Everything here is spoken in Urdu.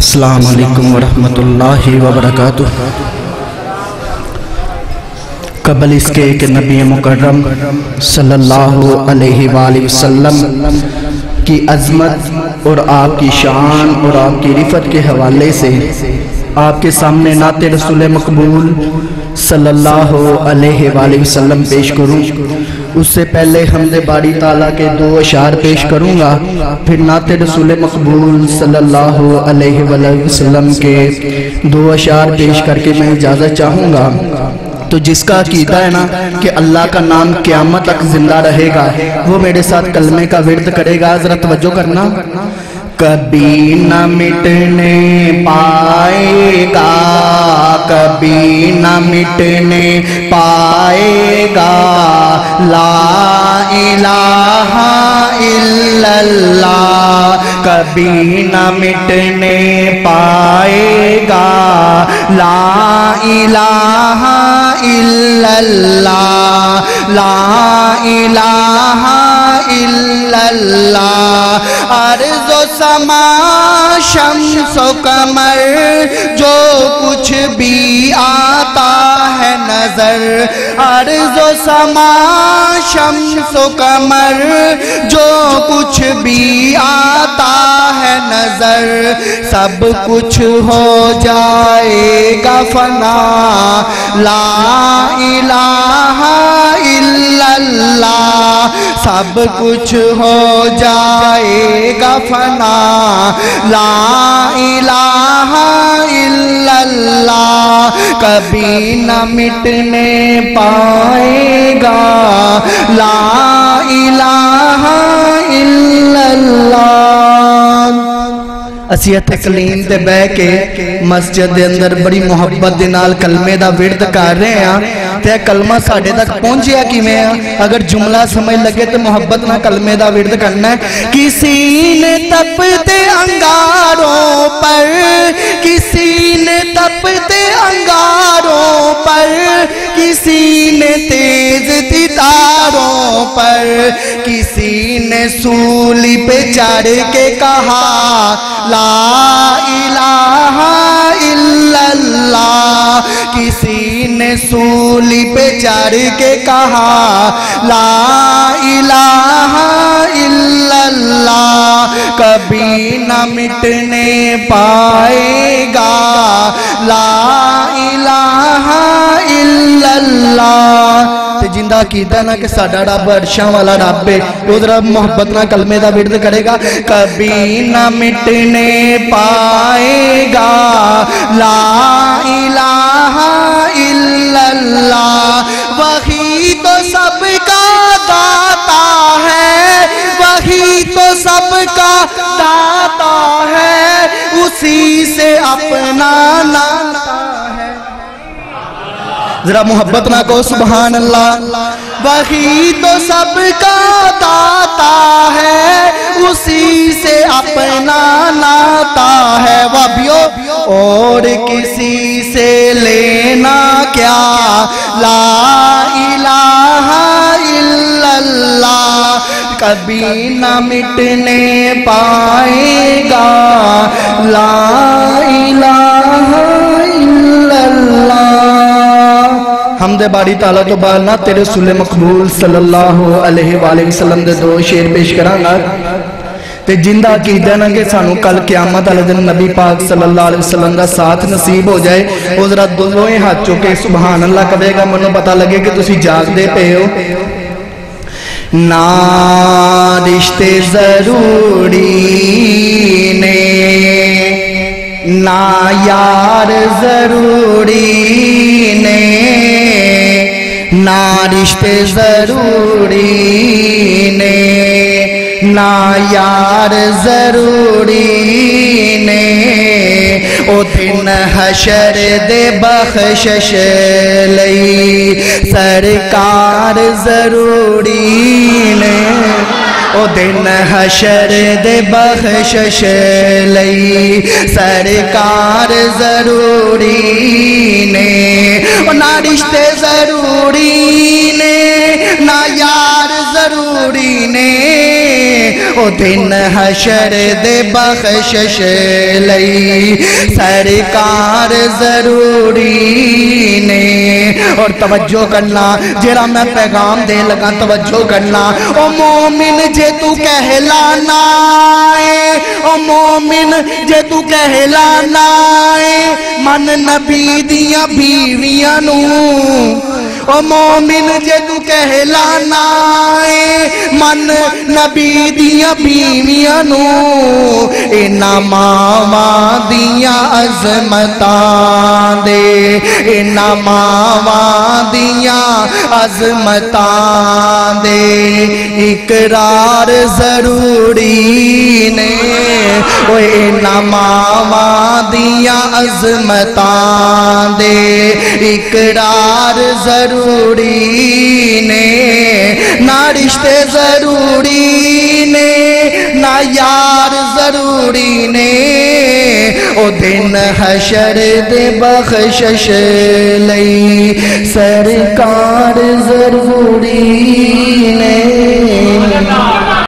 السلام علیکم ورحمۃ اللہ وبرکاتہ۔ قبل اس کے کہ نبی مکرم صلی اللہ علیہ وآلہ وسلم کی عظمت اور آپ کی شان اور آپ کی رفعت کے حوالے سے آپ کے سامنے نعت رسول مقبول صلی اللہ علیہ وآلہ وسلم پیش کروں، اس سے پہلے حمد باری تعالیٰ کے 2 اشعار پیش کروں گا، پھر نعت رسول مقبول صلی اللہ علیہ وآلہ وسلم کے 2 اشعار پیش کر کے میں اجازت چاہوں گا۔ تو جس کا عقیدہ ہے نا کہ اللہ کا نام قیامت تک زندہ رہے گا، وہ میرے ساتھ کلمے کا ورد کرے گا۔ ذرا توجہ کرنا۔ کبھی نہ مٹنے پائے گا، کبھی نہ مٹنے پائے گا، لا الہ الا اللہ، کبھی نہ مٹنے پائے گا، لا الہ الا اللہ، لا الہ الا اللہ۔ عرض و سما شمس و قمر جو کچھ بھی آتا ہے نظر، عرض و سما شمس و قمر جو کچھ بھی آتا ہے نظر، سب کچھ ہو جائے گا فنا، لا الہ الا اللہ، سب کچھ ہو جائے گا فنا، لا الہ الا اللہ، کبھی نہ مٹنے پائے گا، لا الہ الا اللہ۔ اسی تکلیم تے بہ کے مسجد دے اندر بڑی محبت دے نال کلمے دا ورد کر رہے ہیں، تے کلمہ ساڑھے تک پہنچیا کیویں ہیں؟ اگر جملہ سمجھ لگے تو محبت نہ کلمے دا ورد کرنا ہے۔ کسی نے تپتے انگاروں پر، کسی نے تپتے انگاروں پر، کسی نے تیز تتاروں پر، کسی نے سولی پہ چڑھ کے کہا، لا الہ الا اللہ، کسی نے سولی پہ چڑھ کے کہا، لا الہ الا اللہ، کبھی نہ مٹنے پائے گا، لا الہ الا اللہ۔ جندہ عقیدہ نا کہ ساڑھا رب عرشاں والا رب ہے، وہ ذرا محبت نہ کلمے دا ورد کرے گا۔ کبھی نہ مٹنے پائے گا، لا الہ الا اللہ، وہی تو سب کا داتا ہے، وہی تو سب کا داتا ہے، اسی سے اپنا ناتا ہے۔ ذرا محبت نہ کو سبحان اللہ۔ وہی تو سب کا داتا ہے، اسی سے اپنا ناتا ہے، وابیو اور کسی سے لینا کیا، لا الہ الا اللہ، کبھی نہ مٹنے پائے گا، لا الہ الا اللہ۔ حمد باری تعالیٰ تو بعد نعت رسول مقبول صلی اللہ علیہ وآلہ وسلم دے 2 شعر پیش کرانگا، تے جندہ عقیدہ نا کہ سانو کل قیامت علیہ دن نبی پاک صلی اللہ علیہ وسلم دا ساتھ نصیب ہو جائے، وہ ذرا دونوں ہاتھ چوکے سبحان اللہ کہے گا، منو پتہ لگے کہ تسی جاگ دے پے ہو۔ نہ رشتے ضروری نے، نہ یار ضروری نے، نہ رشتے ضروری نے، نہ یار ضروری نے، او دن حشر دے بخشش لئی سرکار ضروری نے، او دن حشر دے بخشش لئی سرکار ضروری نے، او نہ رشتے ضروری نے، نہ یار ضروری نے، او دن حشر دے بخشش لئی سرکار ضروری نے۔ اور توجہ کرنا جرا میں پیغام دے لگا، توجہ کرنا۔ او مومن جے تو کہلانا ہے، او مومن جے تو کہلانا ہے، من نبی دیاں بیویاں نو۔ او مومن جے تو کہلانا ہے، من نبی دیاں بیویاں نو۔ اینا ماواں دیاں عظمتاں دے، اینا ماواں دیاں عظمتاں دے اقرار ضروری نے۔ او اینا ماواں دیاں عظمتاں دے اقرار ضروری نے۔ نہ رشتے ضروری نے، نہ یار ضروری نے۔ او دن حشر دے بخشش لئی سرکار ضروری